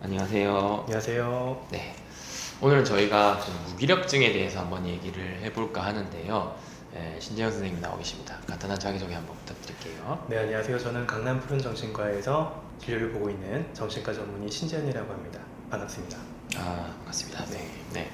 안녕하세요. 안녕하세요. 네. 오늘은 저희가 좀 무기력증에 대해서 한번 얘기를 해볼까 하는데요. 신재영 선생님이 나오 계십니다. 간단한 자기소개 한번 부탁드릴게요. 네, 안녕하세요. 저는 강남 푸른정신과에서 진료를 보고 있는 정신과 전문의 신재현이라고 합니다. 반갑습니다. 반갑습니다. 네. 네.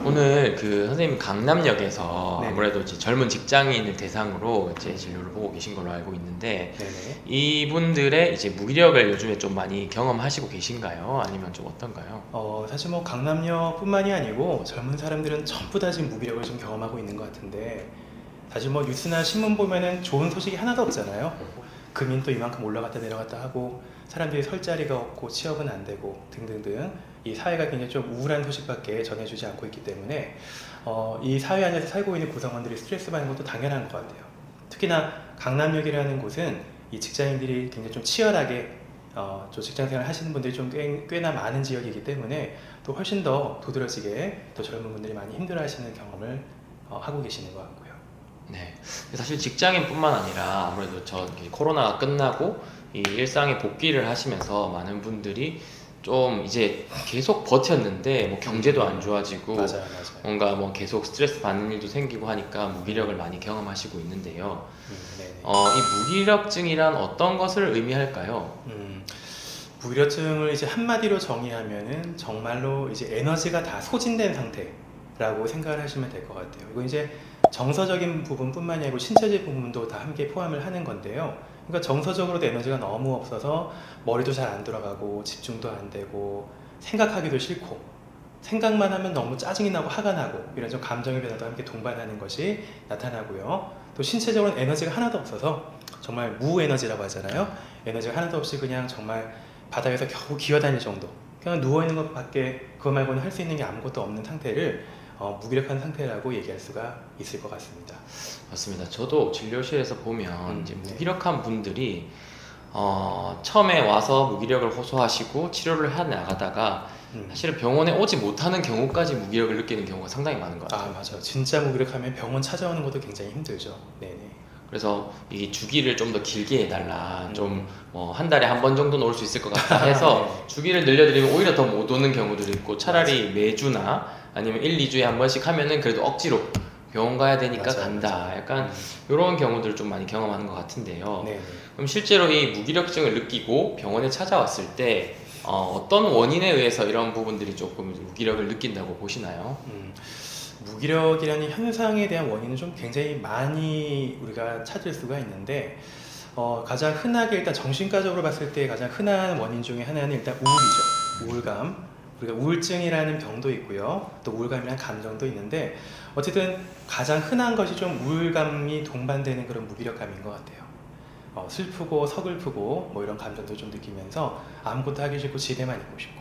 오늘 선생님 강남역에서 네네. 아무래도 이제 젊은 직장인을 대상으로 이제 진료를 보고 계신 걸로 알고 있는데, 네네. 이분들의 이제 무기력을 요즘에 좀 많이 경험하시고 계신가요? 아니면 좀 어떤가요? 사실 뭐 강남역뿐만이 아니고 젊은 사람들은 전부 다 지금 무기력을 좀 경험하고 있는 것 같은데, 사실 뭐 뉴스나 신문 보면은 좋은 소식이 하나도 없잖아요. 금인도 이만큼 올라갔다 내려갔다 하고 사람들이 설 자리가 없고 취업은 안 되고 등등등 이 사회가 굉장히 좀 우울한 소식밖에 전해주지 않고 있기 때문에 이 사회 안에서 살고 있는 구성원들이 스트레스 받는 것도 당연한 것 같아요. 특히나 강남역이라는 곳은 이 직장인들이 굉장히 좀 치열하게 저 직장생활 하시는 분들이 좀 꽤나 많은 지역이기 때문에 또 훨씬 더 두드러지게 또 젊은 분들이 많이 힘들어하시는 경험을 하고 계시는 것 같고요. 네. 사실 직장인뿐만 아니라 아무래도 코로나가 끝나고 이 일상에 복귀를 하시면서 많은 분들이 좀 이제 계속 버텼는데 뭐 경제도 안 좋아지고 맞아요. 뭔가 뭐 계속 스트레스 받는 일도 생기고 하니까 무기력을 많이 경험하시고 있는데요. 네네. 이 무기력증이란 어떤 것을 의미할까요? 무기력증을 이제 한마디로 정의하면은 정말로 이제 에너지가 다 소진된 상태라고 생각을 하시면 될 것 같아요. 이거 이제 정서적인 부분뿐만이 아니고 신체적 부분도 다 함께 포함을 하는 건데요. 그러니까 정서적으로도 에너지가 너무 없어서 머리도 잘 안 돌아가고 집중도 안 되고 생각하기도 싫고 생각만 하면 너무 짜증이 나고 화가 나고 이런 좀 감정의 변화도 함께 동반하는 것이 나타나고요. 또 신체적으로는 에너지가 하나도 없어서 정말 무에너지라고 하잖아요. 에너지가 하나도 없이 그냥 정말 바닥에서 겨우 기어다닐 정도, 그냥 누워있는 것밖에 그거 말고는 할 수 있는 게 아무것도 없는 상태를 무기력한 상태라고 얘기할 수가 있을 것 같습니다. 맞습니다. 저도 진료실에서 보면 이제 네. 무기력한 분들이 처음에 와서 무기력을 호소하시고 치료를 해 나가다가 사실은 병원에 오지 못하는 경우까지 무기력을 느끼는 경우가 상당히 많은 것 같아요. 맞아요. 진짜 무기력하면 병원 찾아오는 것도 굉장히 힘들죠. 네네. 그래서 이 주기를 좀 더 길게 해달라, 좀 뭐 한 달에 한 번 정도는 올 수 있을 것 같다 해서 네. 주기를 늘려드리면 오히려 더 못 오는 경우들이 있고, 차라리 매주나 아니면 1, 2주에 한 번씩 하면은 그래도 억지로 병원 가야 되니까 맞아요, 간다. 맞아요. 약간 이런 경우들을 좀 많이 경험하는 것 같은데요. 네네. 그럼 실제로 이 무기력증을 느끼고 병원에 찾아왔을 때 어떤 원인에 의해서 이런 부분들이 조금 무기력을 느낀다고 보시나요? 무기력이라는 현상에 대한 원인은 좀 굉장히 많이 우리가 찾을 수가 있는데 가장 흔하게 일단 정신과적으로 봤을 때 가장 흔한 원인 중에 하나는 일단 우울이죠. 우울감. 우리가 우울증이라는 병도 있고요. 또 우울감이라는 감정도 있는데 어쨌든 가장 흔한 것이 좀 우울감이 동반되는 그런 무기력감인 것 같아요. 슬프고 서글프고 뭐 이런 감정도 좀 느끼면서 아무것도 하기 싫고 집에만 있고 싶고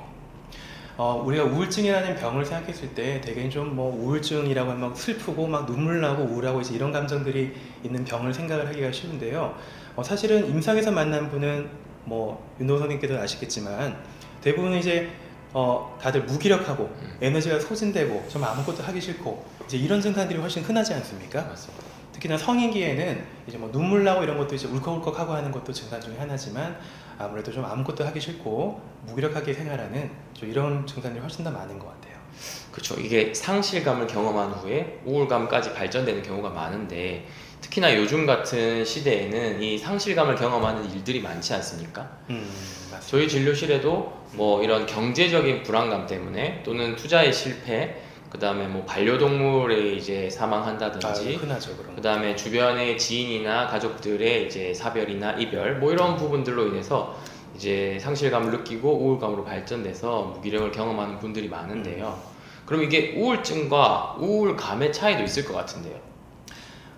우리가 우울증이라는 병을 생각했을 때 대개는 좀 뭐 우울증이라고 하면 막 슬프고 막 눈물 나고 우울하고 이제 이런 감정들이 있는 병을 생각을 하기가 쉬운데요. 사실은 임상에서 만난 분은 뭐 윤도 선생님께도 아시겠지만 대부분 이제 다들 무기력하고 에너지가 소진되고 좀 아무것도 하기 싫고 이제 이런 증상들이 훨씬 흔하지 않습니까? 맞습니다. 특히나 성인기에는 이제 뭐 눈물 나고 이런 것도 이제 울컥울컥하고 하는 것도 증상 중에 하나지만 아무래도 좀 아무것도 하기 싫고 무기력하게 생활하는 좀 이런 증상들이 훨씬 더 많은 것 같아요. 그렇죠. 이게 상실감을 경험한 후에 우울감까지 발전되는 경우가 많은데, 특히나 요즘 같은 시대에는 이 상실감을 경험하는 일들이 많지 않습니까? 맞습니다. 저희 진료실에도 뭐 이런 경제적인 불안감 때문에 또는 투자의 실패, 그 다음에 뭐 반려동물의 이제 사망한다든지, 흔하죠 그런 그 다음에 주변의 지인이나 가족들의 이제 사별이나 이별, 뭐 이런 부분들로 인해서 이제 상실감을 느끼고 우울감으로 발전돼서 무기력을 경험하는 분들이 많은데요. 그럼 이게 우울증과 우울감의 차이도 있을 것 같은데요.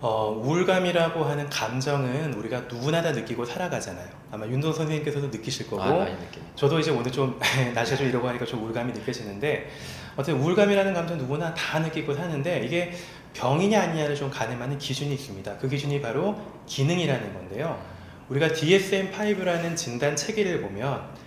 우울감이라고 하는 감정은 우리가 누구나 다 느끼고 살아가잖아요. 아마 윤도 선생님께서도 느끼실 거고 많이 느끼네요. 저도 이제 오늘 좀 날씨가 좀 이러고 하니까 좀 우울감이 느껴지는데 어쨌든 우울감이라는 감정 누구나 다 느끼고 사는데 이게 병이냐 아니냐를 좀 가늠하는 기준이 있습니다. 그 기준이 바로 기능이라는 건데요. 우리가 DSM-5라는 진단 체계를 보면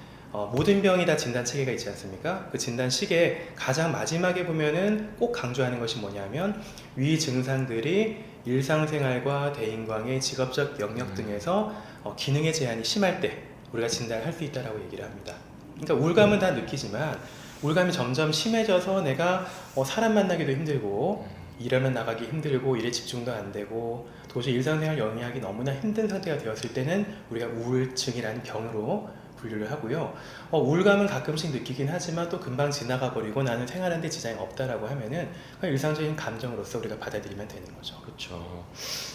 모든 병이 다 진단 체계가 있지 않습니까? 그 진단 시계 가장 마지막에 보면은 꼭 강조하는 것이 뭐냐면 위 증상들이 일상생활과 대인관계, 직업적 영역 등에서 기능의 제한이 심할 때 우리가 진단을 할 수 있다라고 얘기를 합니다. 그러니까 우울감은 다 느끼지만 우울감이 점점 심해져서 내가 사람 만나기도 힘들고 일하면 나가기 힘들고 일에 집중도 안 되고 도저히 일상생활 영위하기 너무나 힘든 상태가 되었을 때는 우리가 우울증이라는 병으로 분류를 하고요. 우울감은 가끔씩 느끼긴 하지만 또 금방 지나가 버리고 나는 생활하는데 지장이 없다라고 하면은 그냥 일상적인 감정으로서 우리가 받아들이면 되는 거죠. 그렇죠.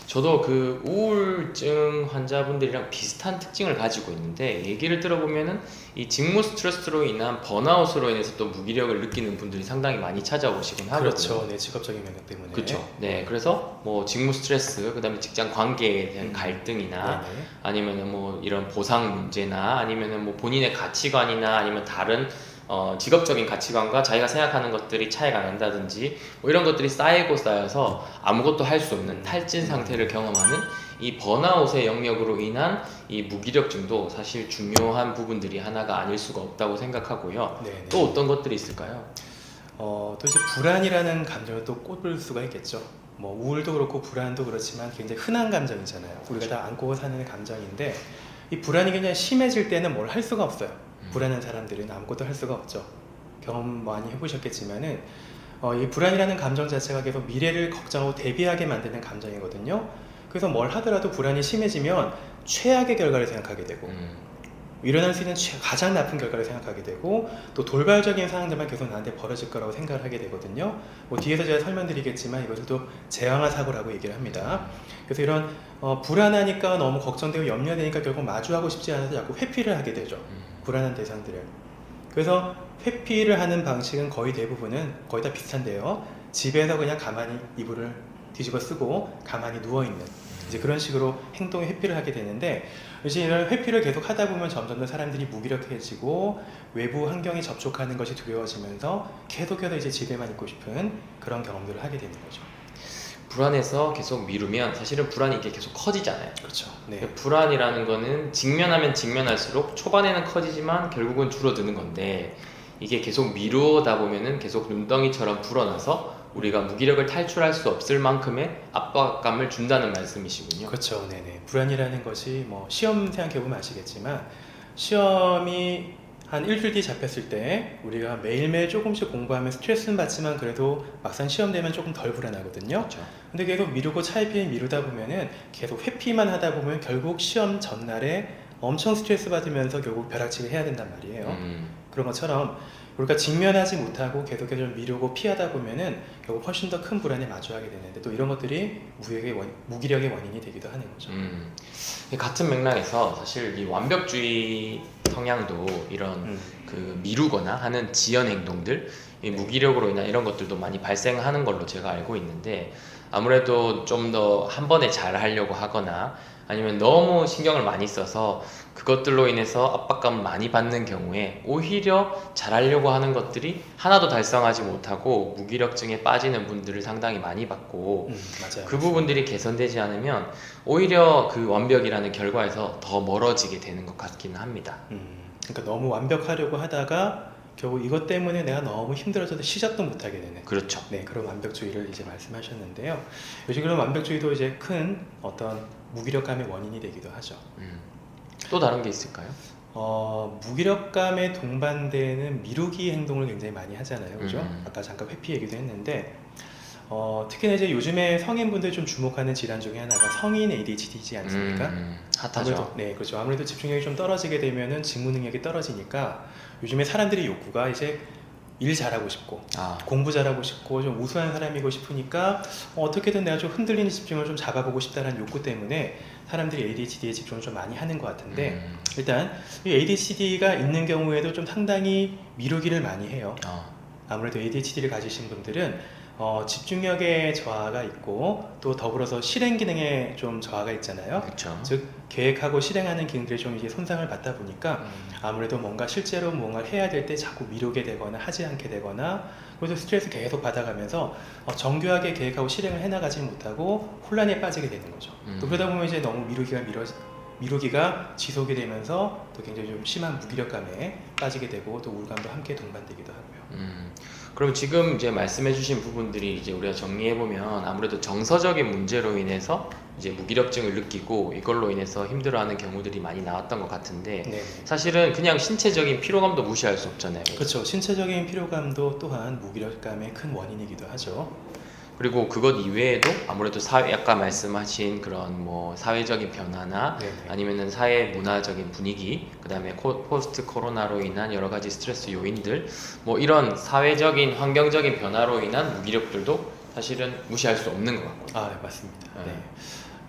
저도 그 우울증 환자분들이랑 비슷한 특징을 가지고 있는데 얘기를 들어보면은 이 직무 스트레스로 인한 번아웃으로 인해서 또 무기력을 느끼는 분들이 상당히 많이 찾아오시곤 하거든요. 그렇죠. 네, 직업적인 면역 때문에. 그렇죠. 네, 그래서 뭐 직무 스트레스, 그다음에 직장 관계에 대한 갈등이나 네네. 아니면은 뭐 이런 보상 문제나 아니면은 뭐 본인의 가치관이나 아니면 다른 직업적인 가치관과 자기가 생각하는 것들이 차이가 난다든지 뭐 이런 것들이 쌓이고 쌓여서 아무것도 할 수 없는 탈진 상태를 경험하는 이 번아웃의 영역으로 인한 이 무기력증도 사실 중요한 부분들이 하나가 아닐 수가 없다고 생각하고요. 네네. 또 어떤 것들이 있을까요? 또 이제 불안이라는 감정을 또 꼽을 수가 있겠죠. 뭐 우울도 그렇고 불안도 그렇지만 굉장히 흔한 감정이잖아요. 우리가 다 안고 사는 감정인데 이 불안이 굉장히 심해질 때는 뭘 할 수가 없어요. 불안한 사람들은 아무것도 할 수가 없죠. 경험 많이 해보셨겠지만은 이 불안이라는 감정 자체가 계속 미래를 걱정하고 대비하게 만드는 감정이거든요. 그래서 뭘 하더라도 불안이 심해지면 최악의 결과를 생각하게 되고 일어날 수 있는 가장 나쁜 결과를 생각하게 되고 또 돌발적인 상황들만 계속 나한테 벌어질 거라고 생각을 하게 되거든요. 뭐 뒤에서 제가 설명드리겠지만 이것을 또 제왕화 사고라고 얘기를 합니다. 그래서 이런 불안하니까 너무 걱정되고 염려되니까 결국 마주하고 싶지 않아서 자꾸 회피를 하게 되죠. 불안한 대상들을. 그래서 회피를 하는 방식은 거의 대부분은 거의 다 비슷한데요. 집에서 그냥 가만히 이불을 뒤집어 쓰고 가만히 누워있는 이제 그런 식으로 행동의 회피를 하게 되는데 이제 이런 회피를 계속 하다 보면 점점 더 사람들이 무기력해지고 외부 환경에 접촉하는 것이 두려워지면서 계속해서 이제 집에만 있고 싶은 그런 경험들을 하게 되는 거죠. 불안해서 계속 미루면 사실은 불안이 이게 계속 커지잖아요. 그렇죠. 네. 불안이라는 거는 직면하면 직면할수록 초반에는 커지지만 결국은 줄어드는 건데 이게 계속 미루다 보면은 계속 눈덩이처럼 불어나서 우리가 무기력을 탈출할 수 없을 만큼의 압박감을 준다는 말씀이시군요. 그렇죠. 네네. 불안이라는 것이 뭐 시험 생각해보면 아시겠지만 시험이 한 일주일 뒤에 잡혔을 때 우리가 매일매일 조금씩 공부하면 스트레스는 받지만 그래도 막상 시험 되면 조금 덜 불안하거든요. 그렇죠. 근데 계속 미루고 차일피일 미루다 보면은 계속 회피만 하다 보면 결국 시험 전날에 엄청 스트레스 받으면서 결국 벼락치기 해야 된단 말이에요. 그런 것처럼 우리가 직면하지 못하고 계속해서 좀 미루고 피하다 보면은 결국 훨씬 더 큰 불안에 마주하게 되는데 또 이런 것들이 무기력의 원인이 되기도 하는 거죠. 같은 맥락에서 사실 이 완벽주의 성향도 이런 그 미루거나 하는 지연 행동들, 이 무기력으로 인한 이런 것들도 많이 발생하는 걸로 제가 알고 있는데 아무래도 좀 더 한 번에 잘 하려고 하거나 아니면 너무 신경을 많이 써서 그것들로 인해서 압박감을 많이 받는 경우에 오히려 잘하려고 하는 것들이 하나도 달성하지 못하고 무기력증에 빠지는 분들을 상당히 많이 봤고 맞아요. 그 부분들이 개선되지 않으면 오히려 그 완벽이라는 결과에서 더 멀어지게 되는 것 같기는 합니다. 그러니까 너무 완벽하려고 하다가 결국 이것 때문에 내가 너무 힘들어져서 시작도 못하게 되는 그렇죠. 네, 그런 완벽주의를 이제 말씀하셨는데요. 요즘 그런 완벽주의도 이제 큰 어떤 무기력감의 원인이 되기도 하죠. 또 다른 게 있을까요? 무기력감에 동반되는 미루기 행동을 굉장히 많이 하잖아요. 그죠? 음. 아까 잠깐 회피 얘기도 했는데, 특히나 이제 요즘에 성인분들 좀 주목하는 질환 중에 하나가 성인 ADHD이지 않습니까? 핫하죠. 아무래도, 네, 그렇죠. 아무래도 집중력이 좀 떨어지게 되면은 직무 능력이 떨어지니까 요즘에 사람들이 욕구가 이제 일 잘하고 싶고 공부 잘하고 싶고 좀 우수한 사람이고 싶으니까 어떻게든 내가 좀 흔들리는 집중을 좀 잡아보고 싶다는 욕구 때문에 사람들이 ADHD에 집중을 좀 많이 하는 것 같은데 일단 이 ADHD가 있는 경우에도 좀 상당히 미루기를 많이 해요. 아무래도 ADHD를 가지신 분들은 집중력에 저하가 있고 또 더불어서 실행 기능에 좀 저하가 있잖아요. 그렇죠. 즉 계획하고 실행하는 기능들이 좀 이제 손상을 받다 보니까 아무래도 뭔가 실제로 뭔가를 해야 될 때 자꾸 미루게 되거나 하지 않게 되거나 그래서 스트레스 계속 받아가면서 정교하게 계획하고 실행을 해나가지 못하고 혼란에 빠지게 되는 거죠. 또 그러다 보면 이제 너무 미루기가 지속이 되면서 또 굉장히 좀 심한 무기력감에 빠지게 되고 또 우울감도 함께 동반되기도 하고요. 그럼 지금 이제 말씀해주신 부분들이 이제 우리가 정리해보면 아무래도 정서적인 문제로 인해서 이제 무기력증을 느끼고 이걸로 인해서 힘들어하는 경우들이 많이 나왔던 것 같은데 네. 사실은 그냥 신체적인 피로감도 무시할 수 없잖아요. 그렇죠. 신체적인 피로감도 또한 무기력감의 큰 원인이기도 하죠. 그리고 그것 이외에도 아무래도 사회 아까 말씀하신 그런 뭐 사회적인 변화나 네네. 아니면은 사회 문화적인 분위기, 그다음에 포스트 코로나로 인한 여러 가지 스트레스 요인들, 뭐 이런 사회적인 환경적인 변화로 인한 무기력들도 사실은 무시할 수 없는 것 같고. 아, 네, 맞습니다. 네. 네.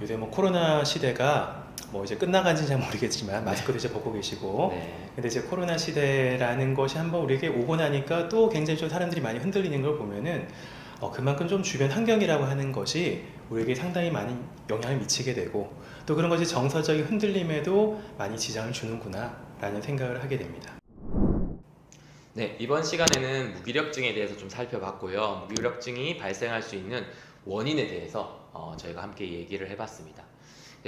요새 뭐 코로나 시대가 뭐 이제 끝나간지는 잘 모르겠지만 마스크도 이제 벗고 계시고 네. 근데 이제 코로나 시대라는 것이 한번 우리에게 오고 나니까 또 굉장히 좀 사람들이 많이 흔들리는 걸 보면은 그만큼 좀 주변 환경이라고 하는 것이 우리에게 상당히 많은 영향을 미치게 되고 또 그런 것이 정서적인 흔들림에도 많이 지장을 주는구나 라는 생각을 하게 됩니다. 네, 이번 시간에는 무기력증에 대해서 좀 살펴봤고요. 무기력증이 발생할 수 있는 원인에 대해서 저희가 함께 얘기를 해봤습니다.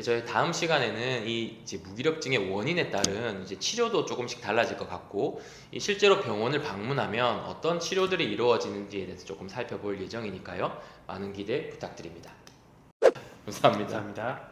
저희 다음 시간에는 이 이제 무기력증의 원인에 따른 이제 치료도 조금씩 달라질 것 같고, 이 실제로 병원을 방문하면 어떤 치료들이 이루어지는지에 대해서 조금 살펴볼 예정이니까요. 많은 기대 부탁드립니다. 감사합니다. 감사합니다.